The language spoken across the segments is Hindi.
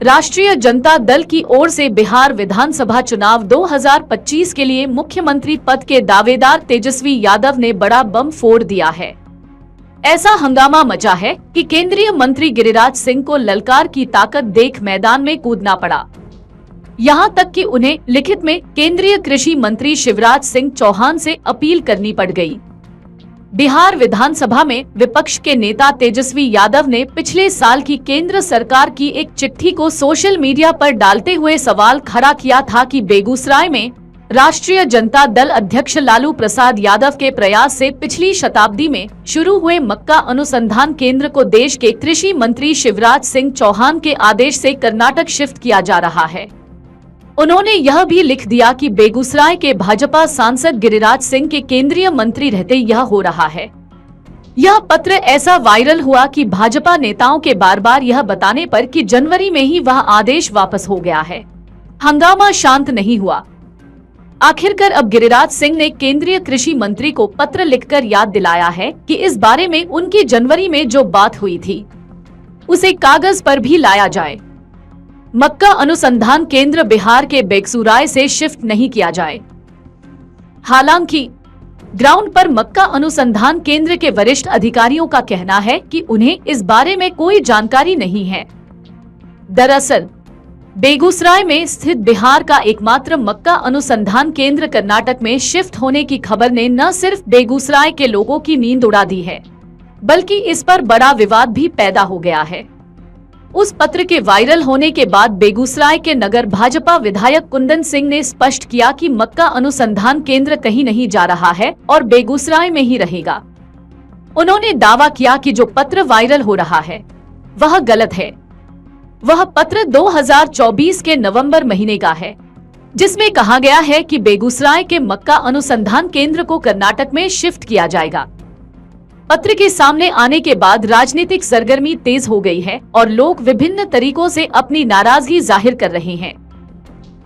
राष्ट्रीय जनता दल की ओर से बिहार विधानसभा चुनाव 2025 के लिए मुख्यमंत्री पद के दावेदार तेजस्वी यादव ने बड़ा बम फोड़ दिया है। ऐसा हंगामा मचा है कि केंद्रीय मंत्री गिरिराज सिंह को ललकार की ताकत देख मैदान में कूदना पड़ा। यहां तक कि उन्हें लिखित में केंद्रीय कृषि मंत्री शिवराज सिंह चौहान से अपील करनी पड़ गई। बिहार विधानसभा में विपक्ष के नेता तेजस्वी यादव ने पिछले साल की केंद्र सरकार की एक चिट्ठी को सोशल मीडिया पर डालते हुए सवाल खड़ा किया था कि बेगूसराय में राष्ट्रीय जनता दल अध्यक्ष लालू प्रसाद यादव के प्रयास से पिछली शताब्दी में शुरू हुए मक्का अनुसंधान केंद्र को देश के कृषि मंत्री शिवराज सिंह चौहान के आदेश से कर्नाटक शिफ्ट किया जा रहा है। उन्होंने यह भी लिख दिया कि बेगूसराय के भाजपा सांसद गिरिराज सिंह के केंद्रीय मंत्री रहते यह हो रहा है। यह पत्र ऐसा वायरल हुआ कि भाजपा नेताओं के बार बार यह बताने पर कि जनवरी में ही वह आदेश वापस हो गया है, हंगामा शांत नहीं हुआ। आखिरकार अब गिरिराज सिंह ने केंद्रीय कृषि मंत्री को पत्र लिखकर याद दिलाया है कि इस बारे में उनकी जनवरी में जो बात हुई थी उसे कागज पर भी लाया जाए। मक्का अनुसंधान केंद्र बिहार के बेगूसराय से शिफ्ट नहीं किया जाए। हालांकि ग्राउंड पर मक्का अनुसंधान केंद्र के वरिष्ठ अधिकारियों का कहना है कि उन्हें इस बारे में कोई जानकारी नहीं है। दरअसल बेगूसराय में स्थित बिहार का एकमात्र मक्का अनुसंधान केंद्र कर्नाटक में शिफ्ट होने की खबर ने न सिर्फ बेगूसराय के लोगों की नींद उड़ा दी है, बल्कि इस पर बड़ा विवाद भी पैदा हो गया है। उस पत्र के वायरल होने के बाद बेगूसराय के नगर भाजपा विधायक कुंदन सिंह ने स्पष्ट किया कि मक्का अनुसंधान केंद्र कहीं नहीं जा रहा है और बेगूसराय में ही रहेगा। उन्होंने दावा किया कि जो पत्र वायरल हो रहा है वह गलत है। वह पत्र 2024 के नवंबर महीने का है, जिसमें कहा गया है कि बेगूसराय के मक्का अनुसंधान केंद्र को कर्नाटक में शिफ्ट किया जाएगा। पत्र के सामने आने के बाद राजनीतिक सरगर्मी तेज हो गई है और लोग विभिन्न तरीकों से अपनी नाराजगी जाहिर कर रहे हैं।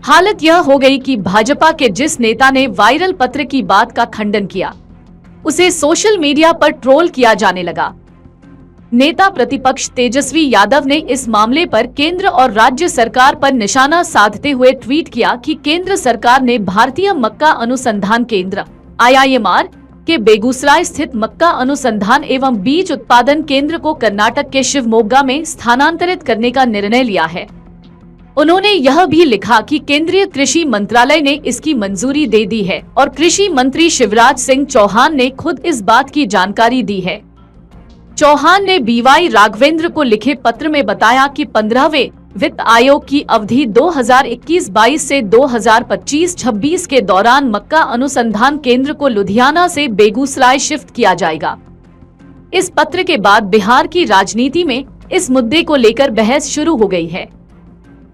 हालत यह हो गई कि भाजपा के जिस नेता ने वायरल पत्र की बात का खंडन किया, उसे सोशल मीडिया पर ट्रोल किया जाने लगा। नेता प्रतिपक्ष तेजस्वी यादव ने इस मामले पर केंद्र और राज्य सरकार पर निशाना साधते हुए ट्वीट किया कि केंद्र सरकार ने भारतीय मक्का अनुसंधान केंद्र IIMR के बेगूसराय स्थित मक्का अनुसंधान एवं बीज उत्पादन केंद्र को कर्नाटक के शिवमोग्गा में स्थानांतरित करने का निर्णय लिया है। उन्होंने यह भी लिखा कि केंद्रीय कृषि मंत्रालय ने इसकी मंजूरी दे दी है और कृषि मंत्री शिवराज सिंह चौहान ने खुद इस बात की जानकारी दी है। चौहान ने BY राघवेंद्र को लिखे पत्र में बताया कि 15वें वित्त आयोग की अवधि 2021-22 से 2025-26 के दौरान मक्का अनुसंधान केंद्र को लुधियाना से बेगूसराय शिफ्ट किया जाएगा। इस पत्र के बाद बिहार की राजनीति में इस मुद्दे को लेकर बहस शुरू हो गई है।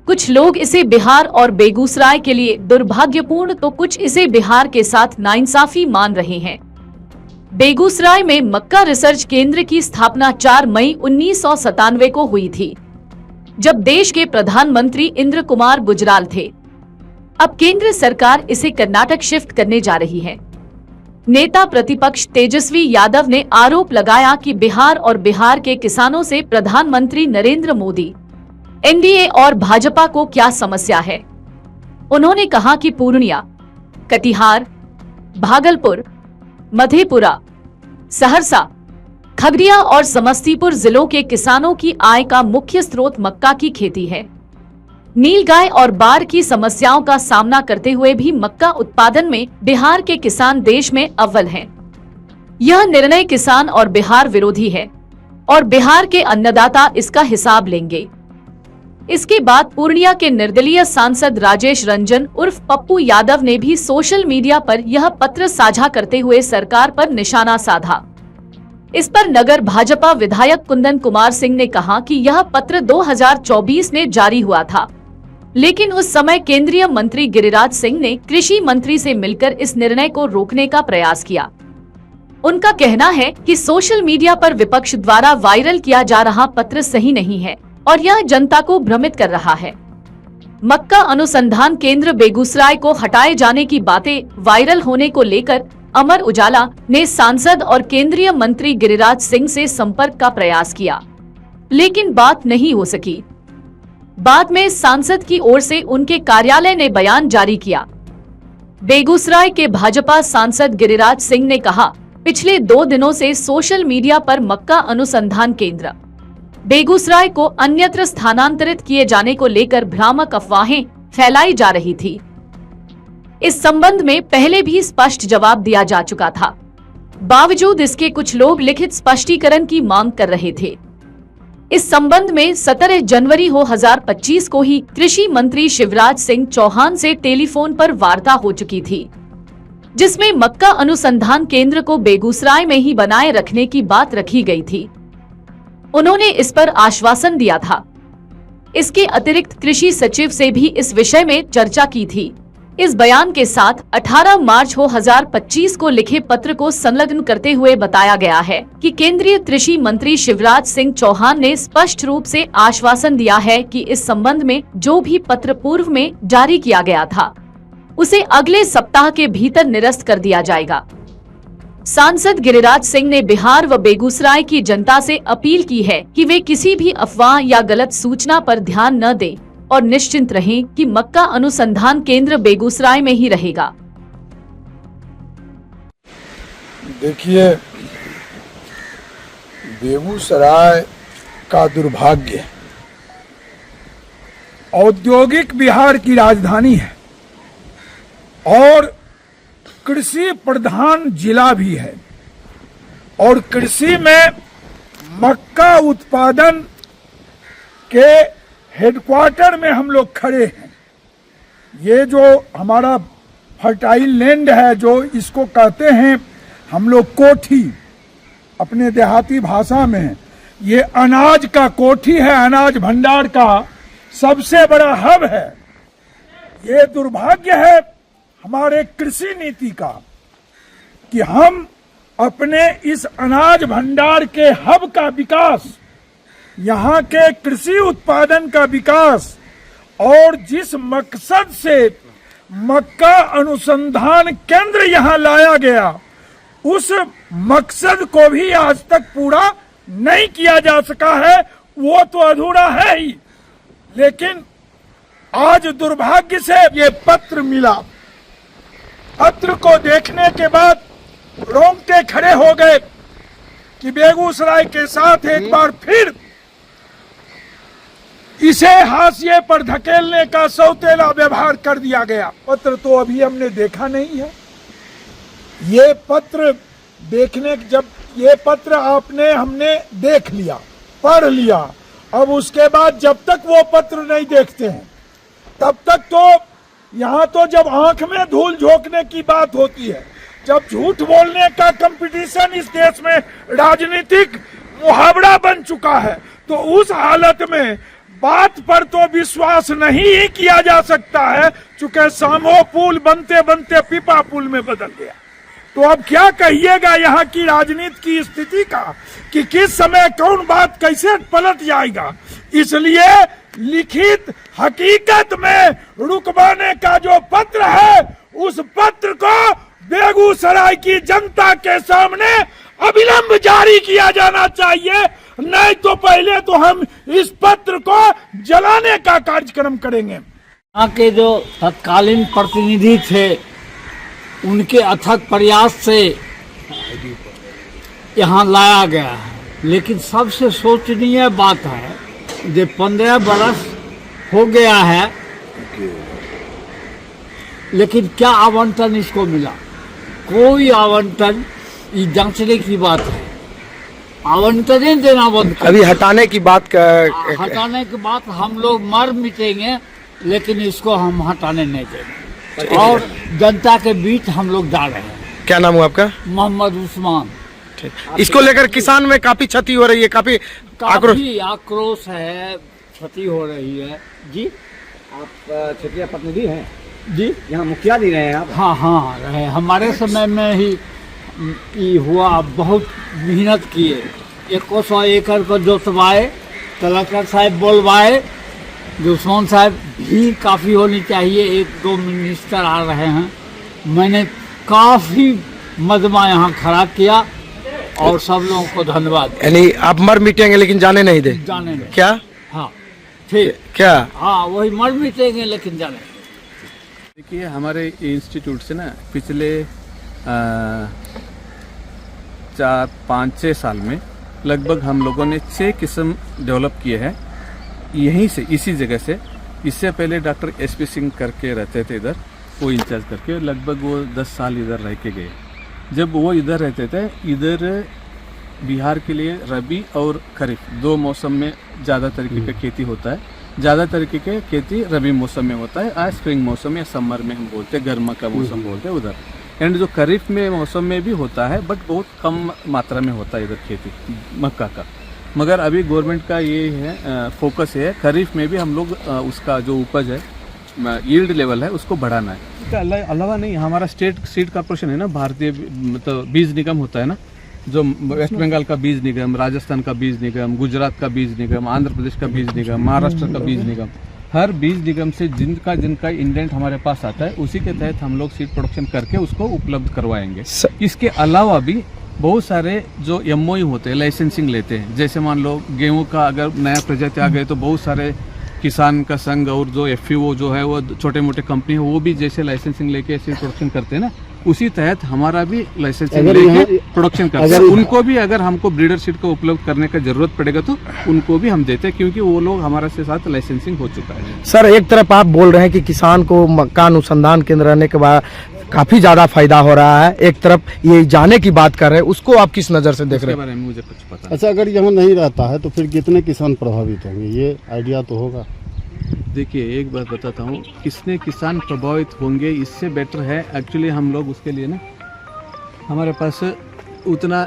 कुछ लोग इसे बिहार और बेगूसराय के लिए दुर्भाग्यपूर्ण तो कुछ इसे बिहार के साथ नाइंसाफी मान रहे हैं। बेगूसराय में मक्का रिसर्च केंद्र की स्थापना 4 मई 1997 को हुई थी, जब देश के प्रधानमंत्री इंद्र कुमार गुजराल थे। अब केंद्र सरकार इसे कर्नाटक शिफ्ट करने जा रही है। नेता प्रतिपक्ष तेजस्वी यादव ने आरोप लगाया कि बिहार और बिहार के किसानों से प्रधानमंत्री नरेंद्र मोदी, NDA और भाजपा को क्या समस्या है। उन्होंने कहा कि पूर्णिया, कटिहार, भागलपुर, मधेपुरा, सहरसा, खगड़िया और समस्तीपुर जिलों के किसानों की आय का मुख्य स्रोत मक्का की खेती है। नीलगाय और बाढ़ की समस्याओं का सामना करते हुए भी मक्का उत्पादन में बिहार के किसान देश में अव्वल हैं। यह निर्णय किसान और बिहार विरोधी है और बिहार के अन्नदाता इसका हिसाब लेंगे। इसके बाद पूर्णिया के निर्दलीय सांसद राजेश रंजन उर्फ पप्पू यादव ने भी सोशल मीडिया पर यह पत्र साझा करते हुए सरकार पर निशाना साधा। इस पर नगर भाजपा विधायक कुंदन कुमार सिंह ने कहा कि यह पत्र 2024 में जारी हुआ था, लेकिन उस समय केंद्रीय मंत्री गिरिराज सिंह ने कृषि मंत्री से मिलकर इस निर्णय को रोकने का प्रयास किया। उनका कहना है कि सोशल मीडिया पर विपक्ष द्वारा वायरल किया जा रहा पत्र सही नहीं है और यह जनता को भ्रमित कर रहा है। मक्का अनुसंधान केंद्र बेगूसराय को हटाए जाने की बातें वायरल होने को लेकर अमर उजाला ने सांसद और केंद्रीय मंत्री गिरिराज सिंह से संपर्क का प्रयास किया, लेकिन बात नहीं हो सकी। बाद में सांसद की ओर से उनके कार्यालय ने बयान जारी किया। बेगूसराय के भाजपा सांसद गिरिराज सिंह ने कहा, पिछले 2 दिनों से सोशल मीडिया पर मक्का अनुसंधान केंद्र बेगूसराय को अन्यत्र स्थानांतरित किए जाने को लेकर भ्रामक अफवाहें फैलाई जा रही थी। इस संबंध में पहले भी स्पष्ट जवाब दिया जा चुका था। बावजूद इसके कुछ लोग लिखित स्पष्टीकरण की मांग कर रहे थे। इस संबंध में 17 जनवरी 2025 को ही कृषि मंत्री शिवराज सिंह चौहान से टेलीफोन पर वार्ता हो चुकी थी, जिसमें मक्का अनुसंधान केंद्र को बेगूसराय में ही बनाए रखने की बात रखी गई थी। उन्होंने इस पर आश्वासन दिया था। इसके अतिरिक्त कृषि सचिव से भी इस विषय में चर्चा की थी। इस बयान के साथ 18 मार्च 2025 को लिखे पत्र को संलग्न करते हुए बताया गया है कि केंद्रीय कृषि मंत्री शिवराज सिंह चौहान ने स्पष्ट रूप से आश्वासन दिया है कि इस संबंध में जो भी पत्र पूर्व में जारी किया गया था, उसे अगले सप्ताह के भीतर निरस्त कर दिया जाएगा। सांसद गिरिराज सिंह ने बिहार व बेगूसराय की जनता से अपील की है कि वे किसी भी अफवाह या गलत सूचना पर ध्यान न दें और निश्चिंत रहें कि मक्का अनुसंधान केंद्र बेगूसराय में ही रहेगा। देखिए, बेगूसराय का दुर्भाग्य औद्योगिक बिहार की राजधानी है और कृषि प्रधान जिला भी है और कृषि में मक्का उत्पादन के हेडक्वार्टर में हम लोग खड़े हैं। ये जो हमारा फर्टाइल लैंड है, जो इसको कहते हैं हम लोग कोठी अपने देहाती भाषा में, ये अनाज का कोठी है, अनाज भंडार का सबसे बड़ा हब है। ये दुर्भाग्य है हमारे कृषि नीति का कि हम अपने इस अनाज भंडार के हब का विकास, यहाँ के कृषि उत्पादन का विकास और जिस मकसद से मक्का अनुसंधान केंद्र यहाँ लाया गया, उस मकसद को भी आज तक पूरा नहीं किया जा सका है। वो तो अधूरा है ही, लेकिन आज दुर्भाग्य से ये पत्र मिला। पत्र को देखने के बाद रोंगटे खड़े हो गए कि बेगूसराय के साथ एक बार फिर इसे हाशिए पर धकेलने का सौतेला व्यवहार कर दिया गया। पत्र तो अभी हमने देखा नहीं है। ये पत्र देखने, जब ये पत्र हमने देख लिया, पढ़ लिया, अब उसके बाद जब तक वो पत्र नहीं देखते हैं तब तक तो यहाँ तो जब आंख में धूल झोंकने की बात होती है, जब झूठ बोलने का कंपटीशन इस देश में राजनीतिक मुहावरा बन चुका है, तो उस हालत में बात पर तो विश्वास नहीं ही किया जा सकता है, चूंकि सामो पुल बनते बनते पिपा पुल में बदल गया। तो अब क्या कहिएगा यहाँ की राजनीति की स्थिति का कि किस समय कौन बात कैसे पलट जाएगा। इसलिए लिखित हकीकत में रुकवाने का जो पत्र है, उस पत्र को बेगूसराय की जनता के सामने अविलंब जारी किया जाना चाहिए, नहीं तो पहले तो हम इस पत्र को जलाने का कार्यक्रम करेंगे। यहाँ के जो तत्कालीन प्रतिनिधि थे, उनके अथक प्रयास से यहाँ लाया गया है, लेकिन सबसे सोचनीय बात है जो 15 बरस हो गया है, लेकिन क्या आवंटन इसको मिला? कोई आवंटन, ये जांचने की बात है। आवंटन ही देना बंद कर, अभी हटाने की बात हटाने की बात हम लोग मर मिटेंगे, लेकिन इसको हम हटाने नहीं देंगे और जनता के बीच हम लोग जा रहे हैं। क्या नाम हुआ आपका? मोहम्मद उस्मान। इसको लेकर किसान में काफी क्षति हो रही है, काफी आक्रोश है, क्षति हो रही है। जी, आप क्षेत्रीय प्रतिनिधि हैं जी, यहाँ मुखिया भी रहे हैं आप? हाँ रहे। हमारे समय में ही हुआ, बहुत मेहनत किए, 100 एकड़ को जोतवाए, कलेक्टर साहब बोलवाए, दुश्मन साहब भी काफ़ी होनी चाहिए, 1-2 मिनिस्टर आ रहे हैं। मैंने काफ़ी मजमा यहाँ खड़ा किया और सब लोगों को धन्यवाद। यानी आप मर मिटेंगे लेकिन जाने नहीं दे? जाने नहीं। क्या? हाँ, ठीक। क्या? हाँ वही मर मिटेंगे लेकिन जाने। देखिए हमारे इंस्टीट्यूट से ना पिछले 4-5-6 साल में लगभग हम लोगों ने 6 किस्म डेवलप किए हैं यहीं से, इसी जगह से। इससे पहले डॉक्टर SP सिंह करके रहते थे इधर, वो इंचार्ज करके, लगभग वो 10 साल इधर रह के गए। जब वो इधर रहते थे, इधर बिहार के लिए रबी और खरीफ 2 मौसम में ज़्यादा तरीके का खेती होता है। ज़्यादा तरीके के खेती रबी मौसम में होता है, स्प्रिंग मौसम या समर में हम बोलते हैं, गर्मा का मौसम बोलते हैं उधर। एंड जो खरीफ में मौसम में भी होता है बट बहुत कम मात्रा में होता है इधर खेती मक्का का। मगर अभी गवर्नमेंट का ये है फोकस है खरीफ में भी हम लोग उसका जो उपज है, यील्ड लेवल है, उसको बढ़ाना है। इसके अलावा नहीं, हमारा स्टेट सीड कॉर्पोरेशन है ना, भारतीय मतलब बीज निगम होता है ना, जो वेस्ट बंगाल का बीज निगम, राजस्थान का बीज निगम, गुजरात का बीज निगम, आंध्र प्रदेश का बीज निगम, महाराष्ट्र का बीज निगम, हर बीज निगम से जिनका इंडेंट हमारे पास आता है उसी के तहत हम लोग सीड प्रोडक्शन करके उसको उपलब्ध करवाएंगे। इसके अलावा भी बहुत सारे जो MOU होते हैं, लाइसेंसिंग लेते हैं। जैसे मान लो गेहूं का अगर नया प्रजाति आ गए तो बहुत सारे किसान का संघ और जो FPO जो है वो छोटे मोटे कंपनी है, वो भी जैसे लाइसेंसिंग लेके सीड प्रोडक्शन करते हैं ना, उसी तहत हमारा भी लाइसेंसिंग लेके प्रोडक्शन करते हैं। उनको भी अगर हमको ब्रीडर सीड को उपलब्ध करने का जरूरत पड़ेगा तो उनको भी हम देते हैं, क्योंकि वो लोग हमारे से साथ लाइसेंसिंग हो चुका है। सर एक तरफ आप बोल रहे हैं कि किसान को मक्का अनुसंधान केंद्र रहने के बाद काफी ज्यादा फायदा हो रहा है, एक तरफ ये जाने की बात कर रहे हैं, उसको आप किस नजर से देख रहे हैं? बारे में मुझे कुछ पता नहीं। अच्छा, अगर यहाँ नहीं रहता है तो फिर कितने किसान प्रभावित होंगे, ये आइडिया तो होगा? देखिए एक बात बताता हूँ, किसने किसान प्रभावित होंगे इससे बेटर है एक्चुअली हम लोग उसके लिए ना, हमारे पास उतना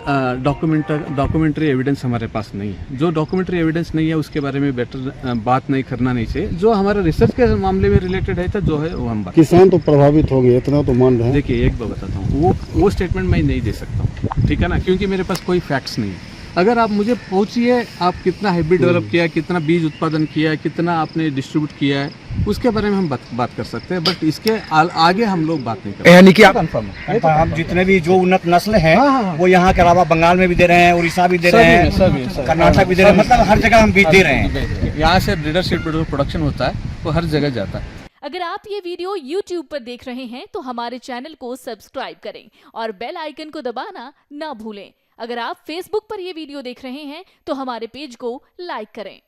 डॉक्यूमेंट्री एविडेंस हमारे पास नहीं है। जो डॉक्यूमेंट्री एविडेंस नहीं है उसके बारे में बेटर बात नहीं करना नहीं चाहिए। जो हमारा रिसर्च के मामले में रिलेटेड है तो जो है वो हम बात। किसान तो प्रभावित होंगे, इतना तो मान रहे हैं। देखिए एक बात बताता हूँ, वो स्टेटमेंट मैं नहीं दे सकता हूँ, ठीक है ना, क्योंकि मेरे पास कोई फैक्ट्स नहीं है। अगर आप मुझे पूछिए आप कितना हाइब्रिड डेवलप किया है, कितना बीज उत्पादन किया है, कितना आपने डिस्ट्रीब्यूट किया है, उसके बारे में हम बात कर सकते हैं, बट इसके आगे हम लोग बात नहीं करते। यानी कि आप हम जितने भी जो उन्नत नस्ल हैं वो यहाँ के अलावा बंगाल में भी दे रहे हैं, उड़ीसा भी दे रहे हैं, कर्नाटक भी दे रहे हैं, मतलब हर जगह हम बीज दे रहे हैं। यहाँ से ब्रीडर सीड प्रोडक्शन होता है वो हर जगह जाता है। अगर आप ये वीडियो YouTube पर देख रहे हैं तो हमारे चैनल को सब्सक्राइब करें और बेल आइकन को दबाना ना भूलें। अगर आप Facebook पर ये वीडियो देख रहे हैं तो हमारे पेज को लाइक करें।